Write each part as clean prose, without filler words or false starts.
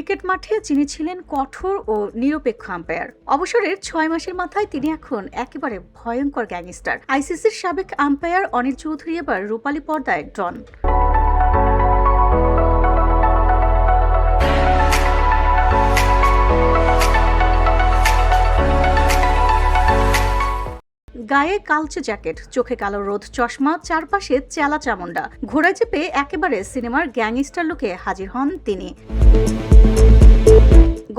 Cricket মাঠে যিনি ছিলেন কঠোর ও নিরপেক্ষ আম্পায়ার, অবসরের 6 মাসের মাথায় তিনি এখন একেবারে ভয়ঙ্কর গ্যাংস্টার। আইসিসির সাবেক আম্পায়ার অনিল চৌধুরী এবার রূপালী পর্দায় ডন। গায়ে কালচে জ্যাকেট, চোখে কালো রোদ চশমা, চারপাশে চেলা চামুন্ডা, ঘোড়ায় চেপে একেবারে সিনেমার গ্যাংস্টার লুকে হাজির হন তিনি।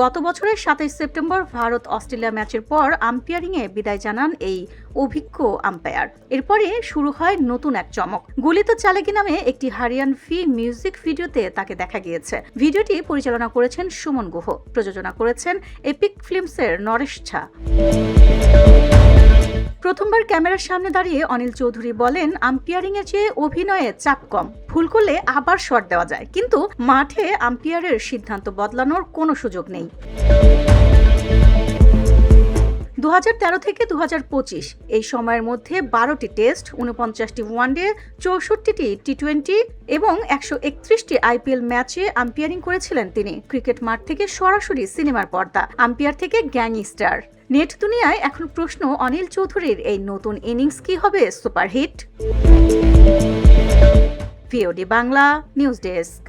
গত বছরের 27 সেপ্টেম্বর ভারত অস্ট্রেলিয়া ম্যাচের পর আম্পায়ারিংয়ে বিদায় জানান এই অভিজ্ঞ আম্পায়ার। এরপরে শুরু হয় নতুন এক চমক। গুলি তো চালেকি নামে একটি হারিয়ান ফি মিউজিক ভিডিওতে তাকে দেখা গিয়েছে। ভিডিওটি পরিচালনা করেছেন সুমন গুহ, প্রযোজনা করেছেন এপিক ফিল্মসের নরেশ ঝা। প্রথমবার ক্যামেরার সামনে দাঁড়িয়ে অনিল চৌধুরী বলেন, আম্পায়ারিংয়ের চেয়ে অভিনয়ে চাপ কম, ভুল করলে আবার শট দেওয়া যায়, কিন্তু মাঠে আম্পায়ারের সিদ্ধান্ত বদলানোর কোনো সুযোগ নেই। 2013 থেকে 2025 এই সময়ের মধ্যে 12টি টেস্ট, 49টি ওয়ানডে, 64টি টি20 এবং 131টি আইপিএল ম্যাচে আম্পায়ারিং করেছিলেন তিনি। ক্রিকেট মাঠ থেকে সরাসরি সিনেমার পর্দা, আম্পায়ার থেকে গ্যাংস্টার। নেট দুনিয়ায় এখন প্রশ্ন, অনিল চৌধুরীর এই নতুন ইনিংস কি হবে superhit? VOD Bangla news desk.